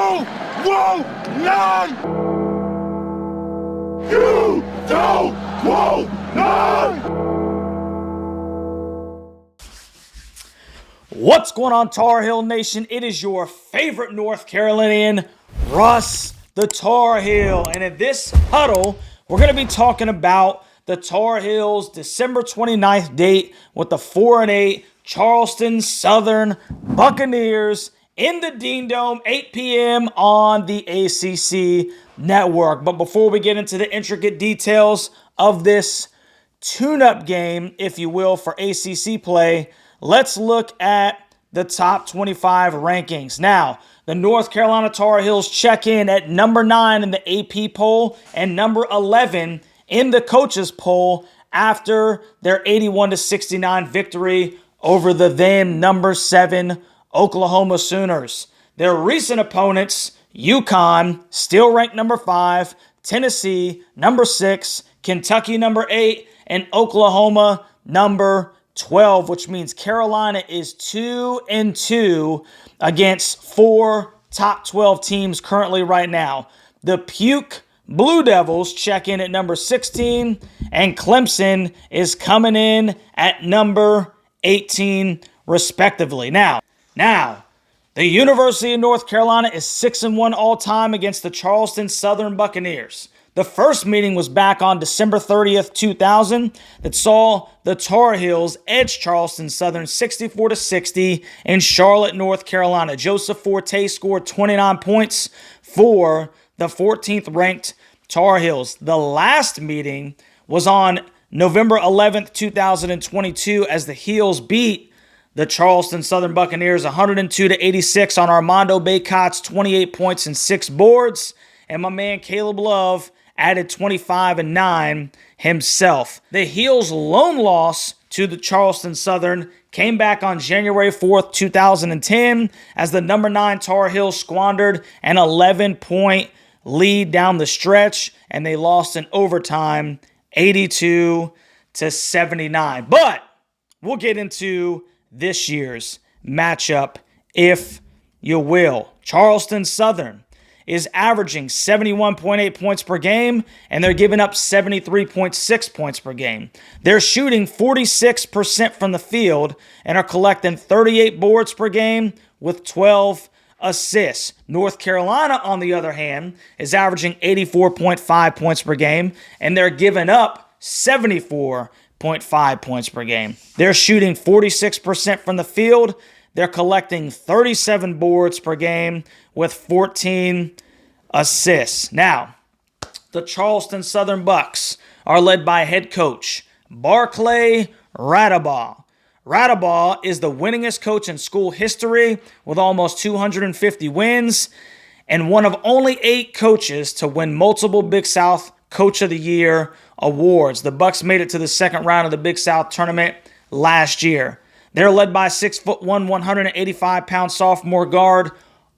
won't none! You don't want none! What's going on, Tar Heel Nation? It is your favorite North Carolinian, Russ the Tar Heel. And in this huddle, we're going to be talking about the Tar Heels' December 29th date with the 4-8 Charleston Southern Buccaneers in the Dean Dome, 8 p.m. on the ACC network. But before we get into the intricate details of this tune-up game, if you will, for ACC play, let's look at the top 25 rankings. Now, the North Carolina Tar Heels check in at number 9 in the AP poll and number 11 in the coaches poll after their 81-69 victory over the then number 7 Oklahoma Sooners. Their recent opponents, UConn, still ranked number 5, Tennessee, number 6, Kentucky, number 8, and Oklahoma, number 12, which means Carolina is 2-2 against 4 top 12 teams currently right now. The Puke Blue Devils check in at number 16, and Clemson is coming in at number 18, respectively. Now, the University of North Carolina is 6-1 all-time against the Charleston Southern Buccaneers. The first meeting was back on December 30th, 2000, that saw the Tar Heels edge Charleston Southern 64-60 in Charlotte, North Carolina. Joseph Forte scored 29 points for the 14th ranked Tar Heels. The last meeting was on November 11th, 2022, as the Heels beat the Charleston Southern Buccaneers 102-86 on Armando Bacot's 28 points and 6 boards, and my man Caleb Love added 25 and 9 himself. The Heels' lone loss to the Charleston Southern came back on January 4th, 2010, as the number 9 Tar Heels squandered an 11-point lead down the stretch, and they lost in overtime 82-79. But we'll get into this year's matchup, if you will. Charleston Southern is averaging 71.8 points per game, and they're giving up 73.6 points per game. They're shooting 46% from the field and are collecting 38 boards per game with 12 assists. North Carolina, on the other hand, is averaging 84.5 points per game, and they're giving up 74.5 points per game. They're shooting 46% from the field. They're collecting 37 boards per game with 14 assists. Now, the Charleston Southern Bucks are led by head coach Barclay Radabaugh. Radabaugh is the winningest coach in school history with almost 250 wins and one of only 8 coaches to win multiple Big South Coach of the Year awards. The Bucks made it to the second round of the Big South tournament last year. They're led by 6'1", 185-pound sophomore guard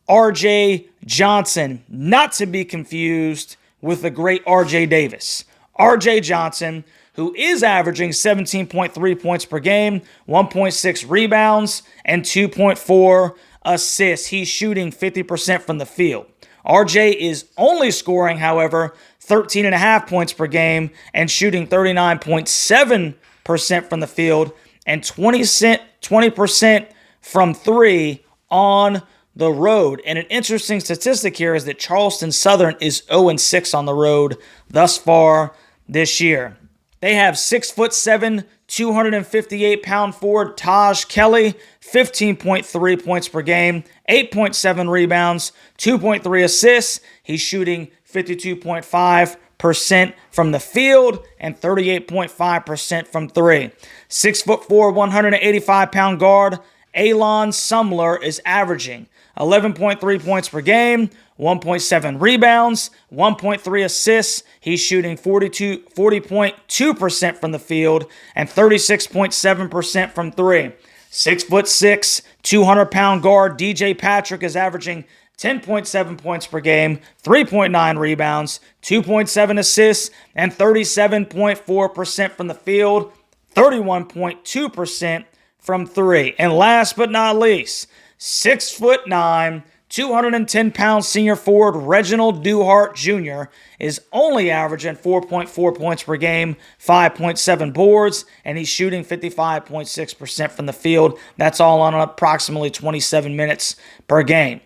R.J. Johnson, not to be confused with the great R.J. Davis. R.J. Johnson, who is averaging 17.3 points per game, 1.6 rebounds, and 2.4 assists. He's shooting 50% from the field. R.J. is only scoring, however, 13.5 points per game and shooting 39.7% from the field and 20% from 3 on the road. And an interesting statistic here is that Charleston Southern is 0-6 on the road thus far this year. They have 6'7", 258-pound forward Taj Kelly, 15.3 points per game, 8.7 rebounds, 2.3 assists. He's shooting 52.5% from the field and 38.5% from 3. 6'4", 185-pound guard Alon Sumler is averaging 11.3 points per game, 1.7 rebounds, 1.3 assists. He's shooting 40.2% from the field and 36.7% from 3. 6'6", 200-pound guard DJ Patrick is averaging 10.7 points per game, 3.9 rebounds, 2.7 assists, and 37.4% from the field, 31.2% from 3. And last but not least, 6'9", 210-pound senior forward Reginald Duhart Jr. is only averaging 4.4 points per game, 5.7 boards, and he's shooting 55.6% from the field. That's all on approximately 27 minutes per game.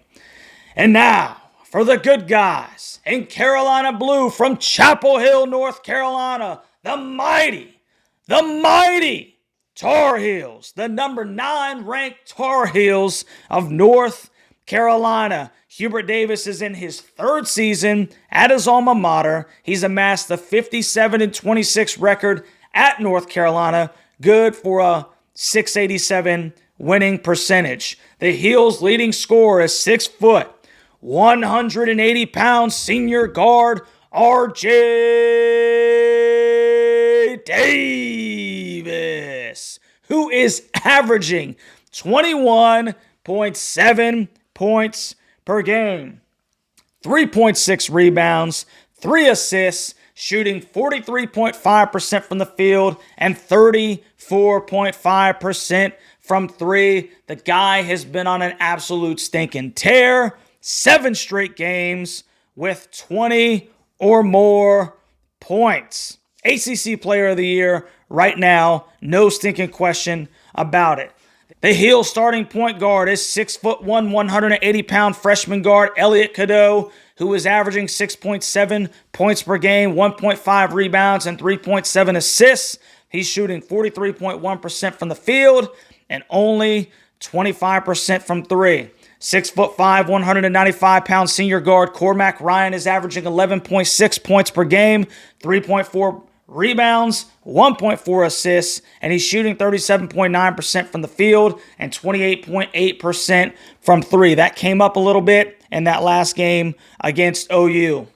And now, for the good guys in Carolina Blue from Chapel Hill, North Carolina, the mighty Tar Heels, the number 9 ranked Tar Heels of North Carolina. Hubert Davis is in his 3rd season at his alma mater. He's amassed a 57-26 record at North Carolina, good for a .687 winning percentage. The Heels' leading scorer is 6 foot, 180-pound senior guard R.J. Davis, who is averaging 21.7 points per game, 3.6 rebounds, 3 assists, shooting 43.5% from the field and 34.5% from 3. The guy has been on an absolute stinking tear. 7 straight games with 20 or more points. ACC Player of the Year right now, no stinking question about it. The Heels starting point guard is 6'1", 180-pound freshman guard Elliot Cadeau, who is averaging 6.7 points per game, 1.5 rebounds, and 3.7 assists. He's shooting 43.1% from the field and only 25% from 3. 6'5", 195-pound senior guard Cormac Ryan is averaging 11.6 points per game, 3.4 rebounds, 1.4 assists, and he's shooting 37.9% from the field and 28.8% from 3. That came up a little bit in that last game against OU.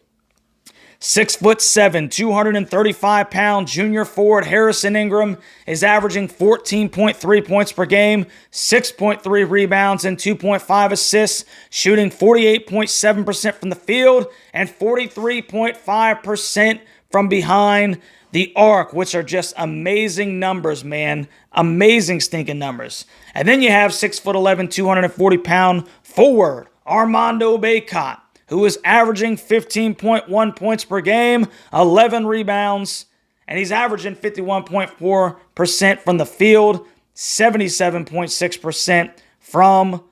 6'7", 235-pound junior forward Harrison Ingram is averaging 14.3 points per game, 6.3 rebounds, and 2.5 assists, shooting 48.7% from the field and 43.5% from behind the arc, which are just amazing numbers, man. Amazing stinking numbers. And then you have 6'11", 240-pound forward Armando Bacot, who is averaging 15.1 points per game, 11 rebounds, and he's averaging 51.4% from the field, 77.6% from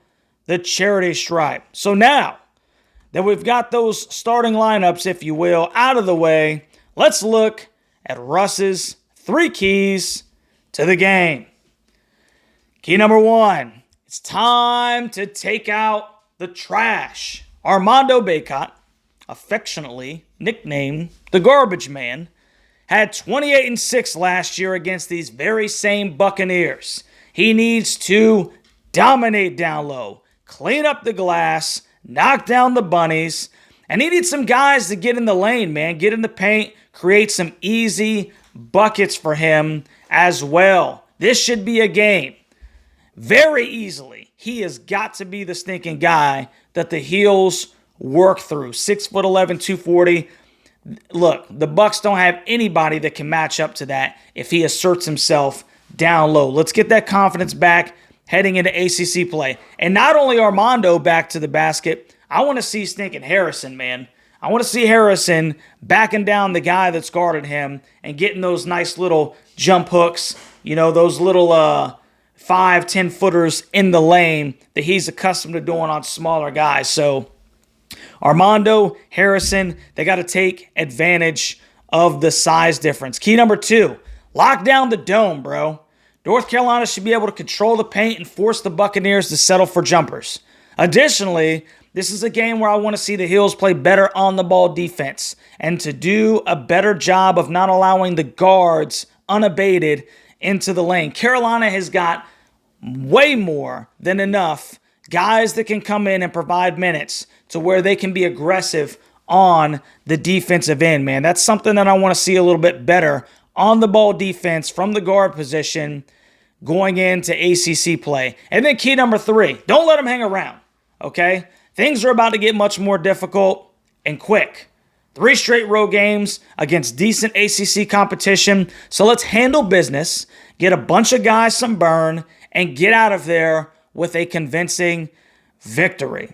the charity stripe. So now that we've got those starting lineups, if you will, out of the way, let's look at Russ's 3 keys to the game. Key number 1, it's time to take out the trash. Armando Bacot, affectionately nicknamed the Garbage Man, had 28-6 last year against these very same Buccaneers. He needs to dominate down low, clean up the glass, knock down the bunnies, and he needs some guys to get in the lane, man, get in the paint, create some easy buckets for him as well. This should be a game. Very easily, he has got to be the stinking guy that the Heels work through. 6'11", 240. Look, the Bucs don't have anybody that can match up to that if he asserts himself down low. Let's get that confidence back heading into ACC play. And not only Armando back to the basket, I want to see stinking Harrison, man. I want to see Harrison backing down the guy that's guarded him and getting those nice little jump hooks, you know, those little 5-10 footers in the lane that he's accustomed to doing on smaller guys. So Armando, Harrison, they got to take advantage of the size difference. Key number 2, lock down the dome, bro. North Carolina should be able to control the paint and force the Buccaneers to settle for jumpers. Additionally, this is a game where I want to see the Heels play better on the ball defense and to do a better job of not allowing the guards unabated into the lane. Carolina has got way more than enough guys that can come in and provide minutes to where they can be aggressive on the defensive end, man. That's something that I want to see a little bit better on the ball defense from the guard position going into ACC play. And then key number 3, don't let them hang around, okay? Things are about to get much more difficult and quick. 3 straight road games against decent ACC competition. So let's handle business, get a bunch of guys some burn, and get out of there with a convincing victory.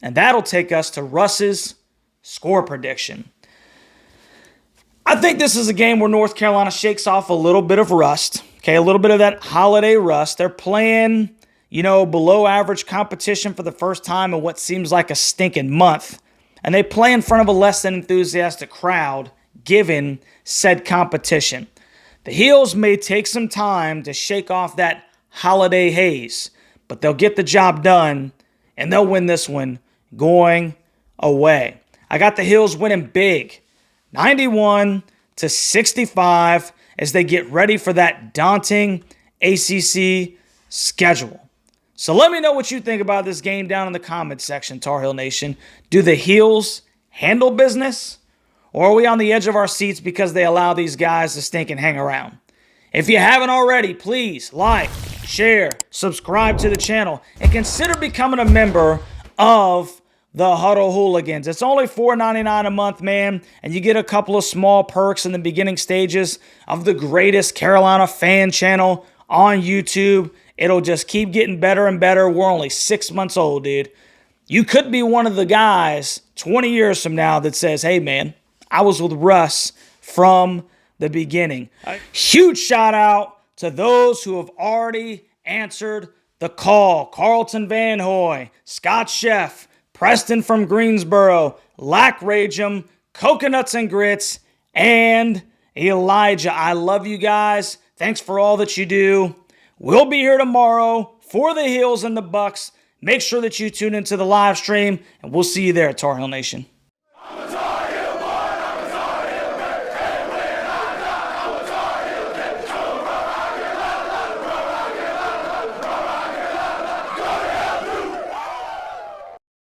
And that'll take us to Russ's score prediction. I think this is a game where North Carolina shakes off a little bit of rust. Okay, a little bit of that holiday rust. They're playing, below average competition for the first time in what seems like a stinking month. And they play in front of a less than enthusiastic crowd, given said competition. The Heels may take some time to shake off that holiday haze, but they'll get the job done, and they'll win this one going away. I got the Heels winning big, 91-65, as they get ready for that daunting ACC schedule. So let me know what you think about this game down in the comments section, Tar Heel Nation. Do the Heels handle business? Or are we on the edge of our seats because they allow these guys to stink and hang around? If you haven't already, please like, share, subscribe to the channel, and consider becoming a member of the Huddle Hooligans. It's only $4.99 a month, man, and you get a couple of small perks in the beginning stages of the greatest Carolina fan channel on YouTube. It'll just keep getting better and better. We're only 6 months old, dude. You could be one of the guys 20 years from now that says, hey, man, I was with Russ from the beginning. Huge shout out to those who have already answered the call. Carlton Van Hoy, Scott Sheff, Preston from Greensboro, Lack Ragem, Coconuts and Grits, and Elijah. I love you guys. Thanks for all that you do. We'll be here tomorrow for the Heels and the Bucks. Make sure that you tune into the live stream, and we'll see you there, Tar Heel Nation.